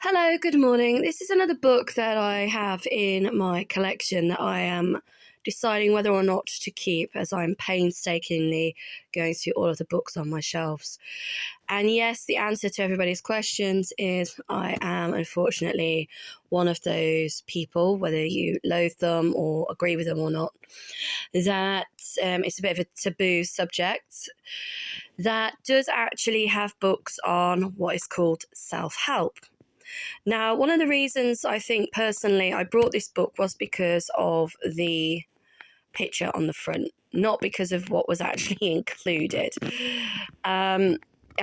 Hello, good morning. This is another book that I have in my collection that I am deciding whether or not to keep as I'm painstakingly going through all of the books on my shelves. And yes, the answer to everybody's questions is I am unfortunately one of those people, whether you loathe them or agree with them or not, that it's a bit of a taboo subject that does actually have books on what is called self-help. Now, one of the reasons I think personally I brought this book was because of the picture on the front, not because of what was actually included. I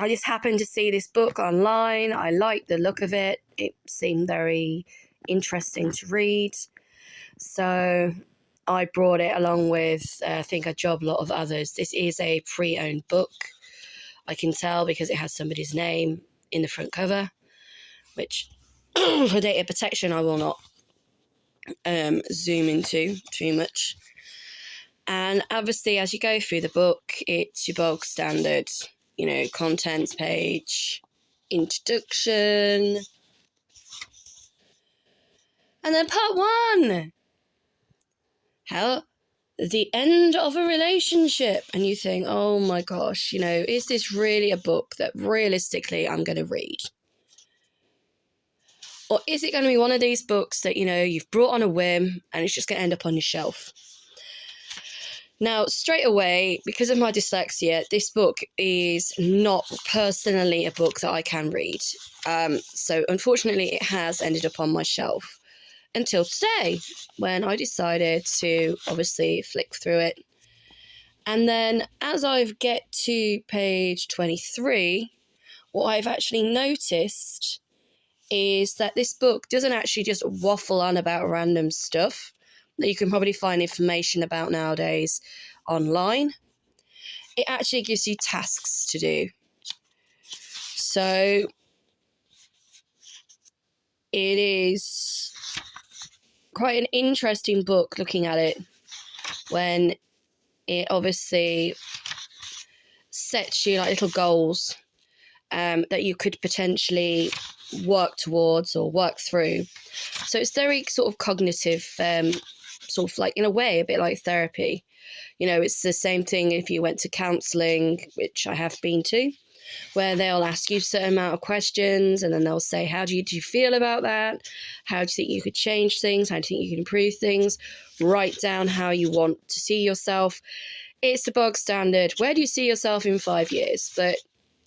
just happened to see this book online. I liked the look of it. It seemed very interesting to read. So I brought it along with, I think, a job lot of others. This is a pre-owned book. I can tell because it has somebody's name in the front cover, which for data protection, I will not zoom into too much. And obviously, as you go through the book, it's your bog standard, contents page, introduction, and then part one. How the end of a relationship. And you think, oh my gosh, is this really a book that realistically I'm going to read? Or is it going to be one of these books that, you've brought on a whim and it's just going to end up on your shelf? Now, straight away, because of my dyslexia, this book is not personally a book that I can read. So unfortunately, it has ended up on my shelf until today, when I decided to obviously flick through it. And then as I get to page 23, what I've actually noticed is that this book doesn't actually just waffle on about random stuff that you can probably find information about nowadays online. It actually gives you tasks to do. So it is quite an interesting book looking at it, when it obviously sets you like little goals that you could potentially work towards or work through. So it's very sort of cognitive, sort of like, in a way, a bit like therapy. It's the same thing if you went to counselling, which I have been to, where they'll ask you a certain amount of questions and then they'll say, how do you feel about that? How do you think you could change things? How do you think you can improve things? Write down how you want to see yourself. It's the bog standard. Where do you see yourself in 5 years? But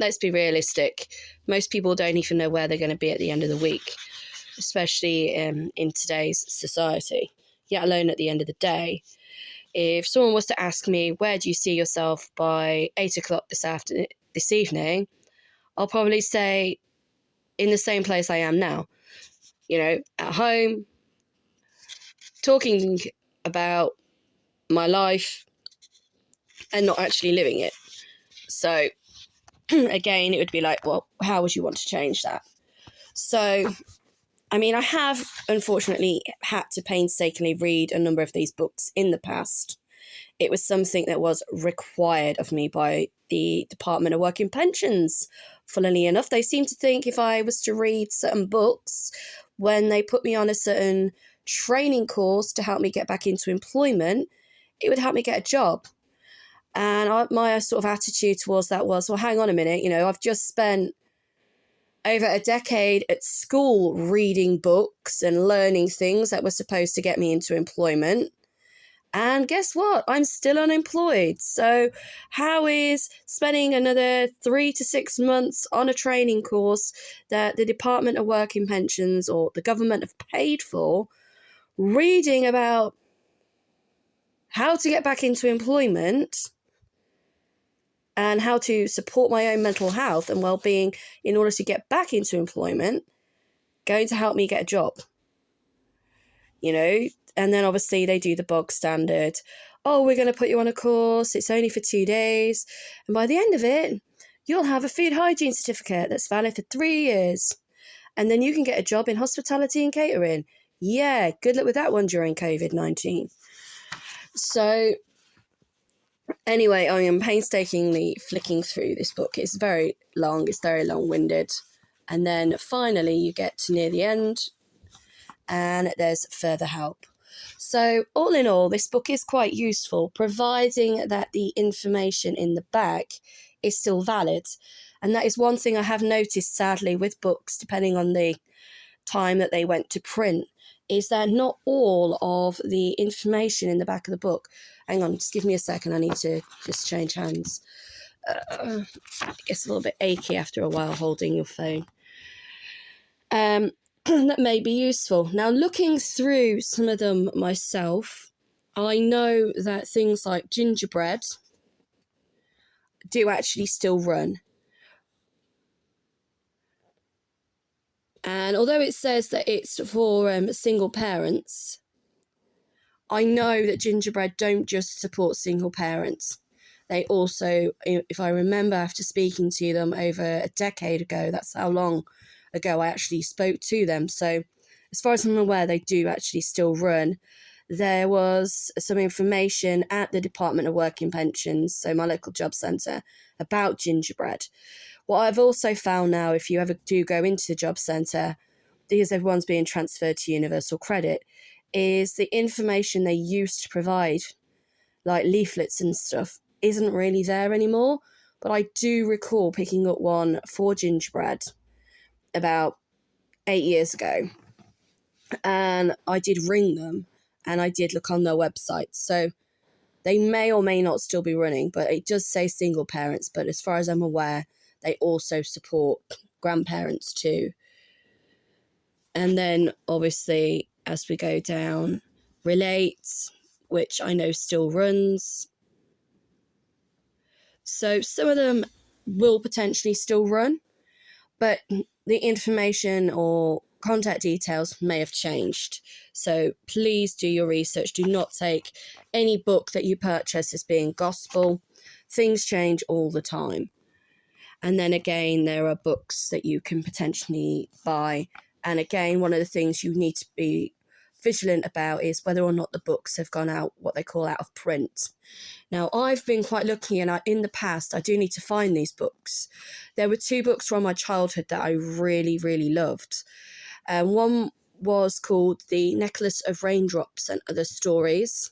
let's be realistic. Most people don't even know where they're going to be at the end of the week, especially in today's society, yet alone at the end of the day. If someone was to ask me, where do you see yourself by 8 o'clock this evening, I'll probably say in the same place I am now, at home, talking about my life and not actually living it. So again, it would be like, well, how would you want to change that? So, I have unfortunately had to painstakingly read a number of these books in the past. It was something that was required of me by the Department of Work and Pensions. Funnily enough, they seem to think if I was to read certain books, when they put me on a certain training course to help me get back into employment, it would help me get a job. And my sort of attitude towards that was, well, hang on a minute, I've just spent over a decade at school reading books and learning things that were supposed to get me into employment. And guess what? I'm still unemployed. So how is spending another 3 to 6 months on a training course that the Department of Work and Pensions or the government have paid for, reading about how to get back into employment and how to support my own mental health and well-being in order to get back into employment, going to help me get a job? And then obviously they do the bog standard. Oh, we're going to put you on a course. It's only for 2 days. And by the end of it, you'll have a food hygiene certificate that's valid for 3 years. And then you can get a job in hospitality and catering. Yeah, good luck with that one during COVID-19. So anyway, I am painstakingly flicking through this book. It's very long. It's very long-winded. And then finally you get to near the end and there's further help. So all in all, this book is quite useful, providing that the information in the back is still valid. And that is one thing I have noticed, sadly, with books, depending on the time that they went to print, is that not all of the information in the back of the book. Hang on, just give me a second. I need to just change hands. It gets a little bit achy after a while holding your phone. That may be useful. Now, looking through some of them myself, I know that things like gingerbread do actually still run. And although it says that it's for single parents, I know that gingerbread don't just support single parents. They also, if I remember after speaking to them over a decade ago, that's how long ago I actually spoke to them. So as far as I'm aware, they do actually still run. There was some information at the Department of Work and Pensions, so my local job centre, about gingerbread. What I've also found now, if you ever do go into the job centre, because everyone's being transferred to Universal Credit, is the information they used to provide, like leaflets and stuff, isn't really there anymore. But I do recall picking up one for gingerbread about 8 years ago, and I did ring them and I did look on their website. So they may or may not still be running, but it does say single parents. But as far as I'm aware, they also support grandparents too. And then obviously, as we go down, Relate, which I know still runs. So some of them will potentially still run, but the information or contact details may have changed. So please do your research. Do not take any book that you purchase as being gospel. Things change all the time. And then again, there are books that you can potentially buy. And again, one of the things you need to be vigilant about is whether or not the books have gone out, what they call out of print. Now, I've been quite lucky, and in the past, I do need to find these books. There were 2 books from my childhood that I really, really loved. One was called The Necklace of Raindrops and Other Stories,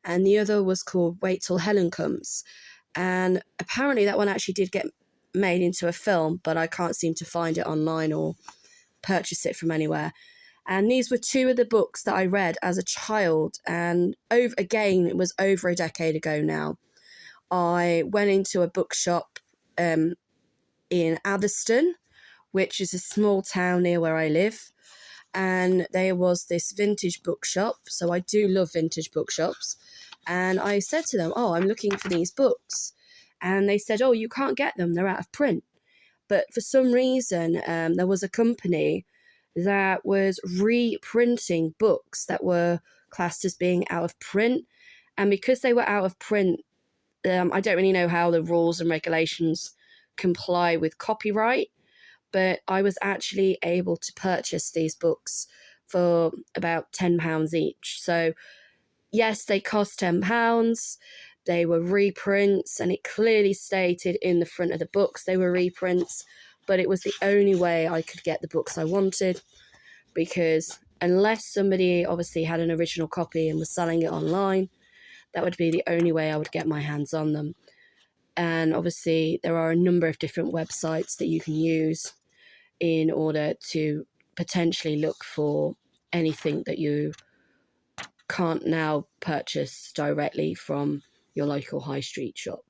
and the other was called Wait Till Helen Comes. And apparently that one actually did get made into a film, but I can't seem to find it online or purchase it from anywhere. And these were 2 of the books that I read as a child. And again, it was over a decade ago now. I went into a bookshop in Atherstone, which is a small town near where I live. And there was this vintage bookshop. So I do love vintage bookshops. And I said to them, oh, I'm looking for these books. And they said, oh, you can't get them. They're out of print. But for some reason, there was a company that was reprinting books that were classed as being out of print. And because they were out of print, I don't really know how the rules and regulations comply with copyright, but I was actually able to purchase these books for about £10 each. So yes, they cost £10. They were reprints, and it clearly stated in the front of the books they were reprints, but it was the only way I could get the books I wanted, because unless somebody obviously had an original copy and was selling it online, that would be the only way I would get my hands on them. And obviously there are a number of different websites that you can use in order to potentially look for anything that you can't now purchase directly from your local high street shop.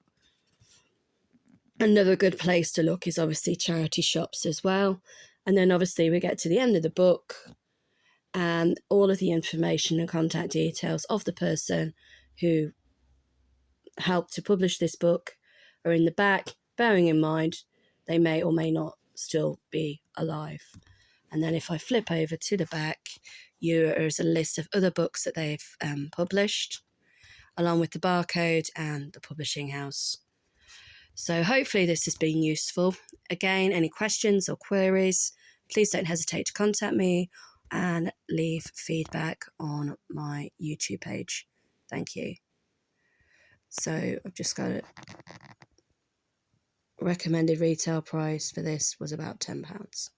Another good place to look is obviously charity shops as well. And then obviously we get to the end of the book, and all of the information and contact details of the person who helped to publish this book are in the back, bearing in mind they may or may not still be alive. And then if I flip over to the back, there's a list of other books that they've published, along with the barcode and the publishing house. So hopefully this has been useful. Again, any questions or queries, please don't hesitate to contact me and leave feedback on my YouTube page. Thank you. So I've just got it. recommended retail price for this was about £10.